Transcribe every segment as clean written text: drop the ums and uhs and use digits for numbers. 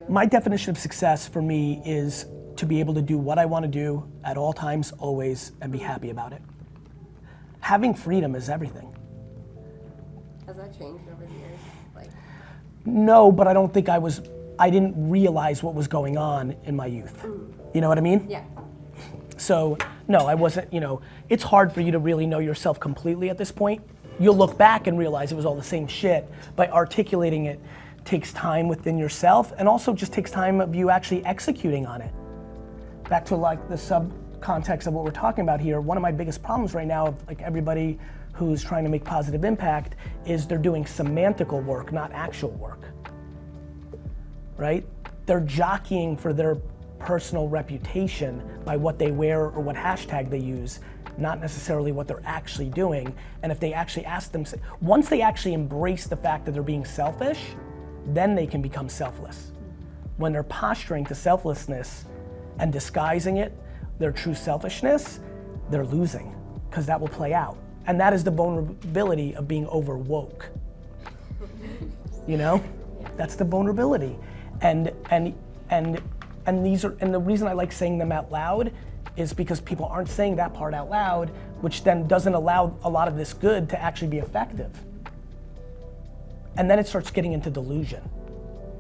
My definition of success for me is to be able to do what I want to do at all times, always, and be happy about it. Having freedom is everything. Has that changed over the years? No, but I don't think I didn't realize what was going on in my youth. You know what I mean? Yeah. So, no, I wasn't, it's hard for you to really know yourself completely at this point. You'll look back and realize it was all the same shit, but articulating it takes time within yourself and also just takes time of you actually executing on it. Back to the subcontext of what we're talking about here, one of my biggest problems right now of everybody who's trying to make positive impact is they're doing semantical work, not actual work, right? They're jockeying for their personal reputation by what they wear or what hashtag they use, not necessarily what they're actually doing. And if they actually ask them, once they actually embrace the fact that they're being selfish, then they can become selfless. When they're posturing to selflessness and disguising it, their true selfishness, they're losing, because that will play out. And that is the vulnerability of being over woke. That's the vulnerability. And the reason I like saying them out loud is because people aren't saying that part out loud, which then doesn't allow a lot of this good to actually be effective. And then it starts getting into delusion.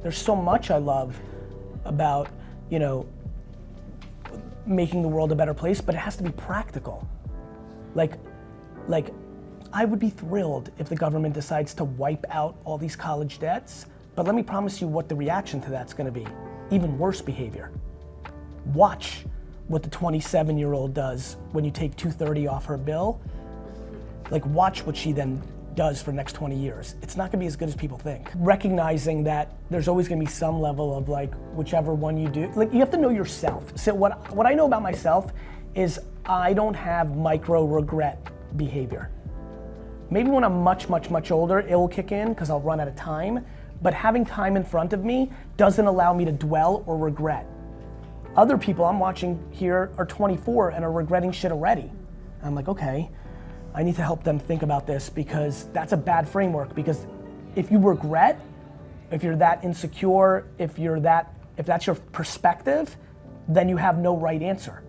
There's so much I love about, making the world a better place, but it has to be practical. Like I would be thrilled if the government decides to wipe out all these college debts, but let me promise you what the reaction to that's gonna be. Even worse behavior. Watch what the 27-year-old does when you take $230 off her bill. Watch what she then does for the next 20 years. It's not gonna be as good as people think. Recognizing that there's always gonna be some level of whichever one you do. You have to know yourself. So what I know about myself is I don't have micro regret behavior. Maybe when I'm much, much, much older, it will kick in because I'll run out of time, but having time in front of me doesn't allow me to dwell or regret. Other people I'm watching here are 24 and are regretting shit already. I'm like, okay, I need to help them think about this because that's a bad framework, because if you regret, if you're that insecure, if that's your perspective, then you have no right answer.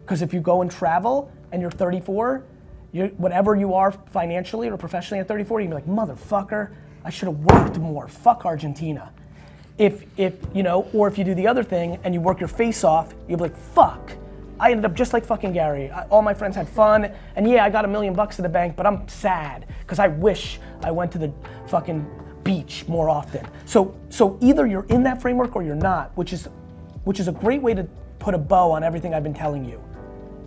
Because if you go and travel and you're 34, whatever you are financially or professionally at 34, you'd be like, motherfucker, I should have worked more, fuck Argentina. Or if you do the other thing and you work your face off, you'll be like, fuck, I ended up just like fucking Gary. All my friends had fun, and yeah, I got $1 million in the bank, but I'm sad, because I wish I went to the fucking beach more often. So either you're in that framework or you're not, which is a great way to put a bow on everything I've been telling you.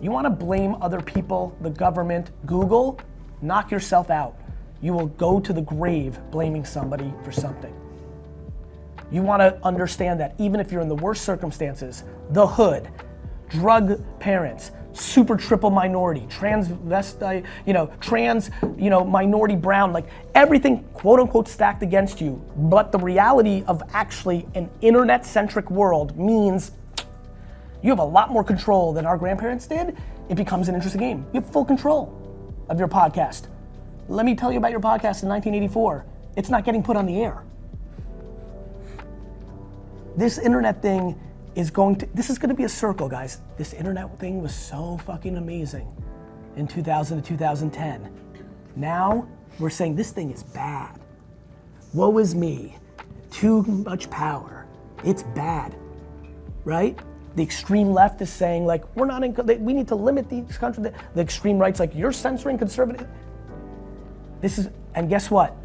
You wanna blame other people, the government, Google, knock yourself out. You will go to the grave blaming somebody for something. You wanna understand that even if you're in the worst circumstances, the hood, drug parents, super triple minority, transvestite, minority brown, everything quote unquote stacked against you. But the reality of actually an internet-centric world means you have a lot more control than our grandparents did. It becomes an interesting game. You have full control of your podcast. Let me tell you about your podcast in 1984. It's not getting put on the air. This internet thing this is gonna be a circle, guys. This internet thing was so fucking amazing in 2000 to 2010. Now, we're saying this thing is bad. Woe is me. Too much power. It's bad, right? The extreme left is saying we need to limit these countries. The extreme right's you're censoring conservative. And guess what?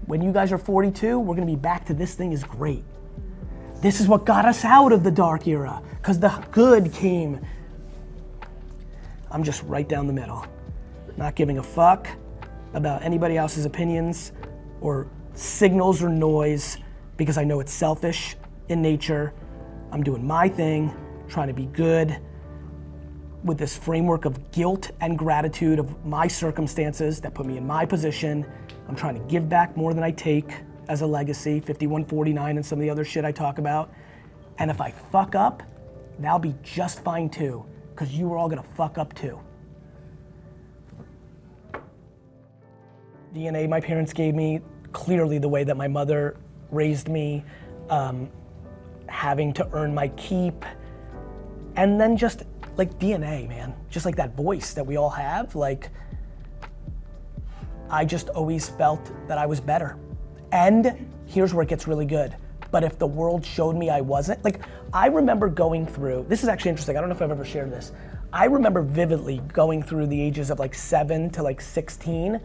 When you guys are 42, we're gonna be back to this thing is great. This is what got us out of the dark era, because the good came. I'm just right down the middle. Not giving a fuck about anybody else's opinions or signals or noise, because I know it's selfish in nature. I'm doing my thing, trying to be good with this framework of guilt and gratitude of my circumstances that put me in my position. I'm trying to give back more than I take as a legacy, 5149 and some of the other shit I talk about. And if I fuck up, that'll be just fine too, because you are all gonna fuck up too. DNA my parents gave me, clearly the way that my mother raised me, having to earn my keep, and then just like DNA, man, just like that voice that we all have, like I just always felt that I was better. And here's where it gets really good. But if the world showed me I wasn't, like I remember going through, this is actually interesting, I don't know if I've ever shared this. I remember vividly going through the ages of like 7 to like 16,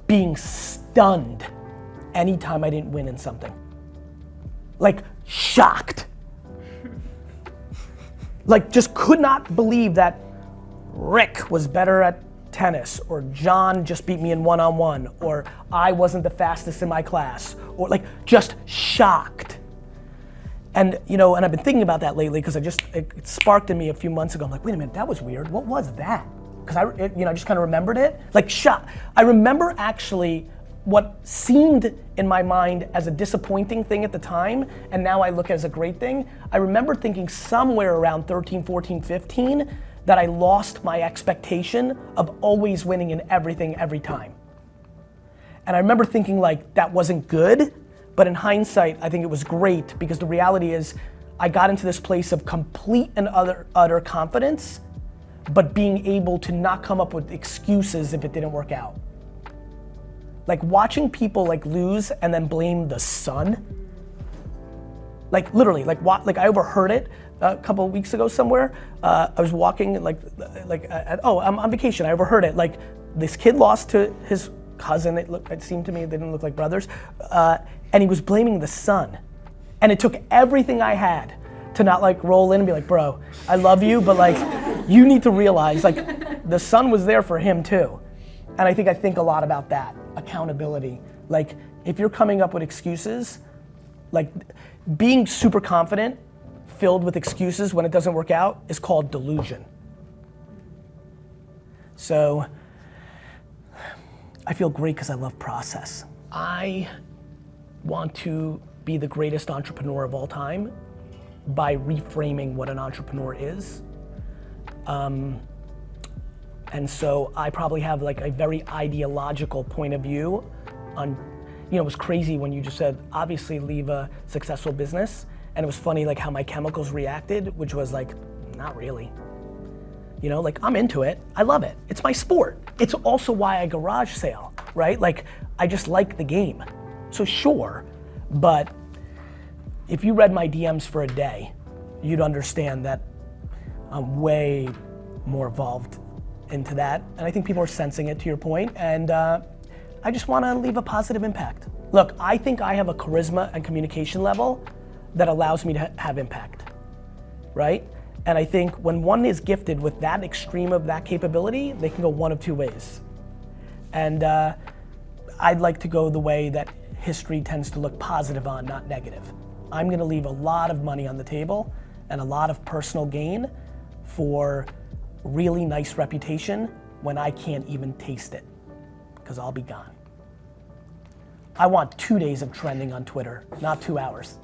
being stunned anytime I didn't win in something. Like shocked. Like just could not believe that Rick was better at tennis, or John just beat me in one-on-one, or I wasn't the fastest in my class, or like just shocked. And you know, and I've been thinking about that lately because it sparked in me a few months ago. I'm like, wait a minute, that was weird. What was that? Because I just kind of remembered it. Like shock. I remember actually what seemed in my mind as a disappointing thing at the time, and now I look as a great thing. I remember thinking somewhere around 13, 14, 15, that I lost my expectation of always winning in everything every time. And I remember thinking like that wasn't good, but in hindsight, I think it was great because the reality is I got into this place of complete and utter confidence, but being able to not come up with excuses if it didn't work out. Like watching people like lose and then blame the sun. Like literally, like I overheard it a couple of weeks ago somewhere. I was walking I'm on vacation. I overheard it. Like this kid lost to his cousin. It seemed to me they didn't look like brothers, and he was blaming the sun. And it took everything I had to not like roll in and be like, bro, I love you, but like you need to realize like the sun was there for him too. And I think a lot about that accountability. Like if you're coming up with excuses, like being super confident filled with excuses when it doesn't work out is called delusion. So I feel great because I love process. I want to be the greatest entrepreneur of all time by reframing what an entrepreneur is. And so I probably have like a very ideological point of view on, it was crazy when you just said, obviously leave a successful business. And it was funny like how my chemicals reacted, which was like, not really. Like I'm into it, I love it, it's my sport. It's also why I garage sale, right? Like I just like the game. So sure, but if you read my DMs for a day, you'd understand that I'm way more evolved into that. And I think people are sensing it, to your point, and I just wanna leave a positive impact. Look, I think I have a charisma and communication level that allows me to have impact, right? And I think when one is gifted with that extreme of that capability, they can go one of two ways. And I'd like to go the way that history tends to look positive on, not negative. I'm gonna leave a lot of money on the table and a lot of personal gain for really nice reputation when I can't even taste it, because I'll be gone. I want 2 days of trending on Twitter, not 2 hours.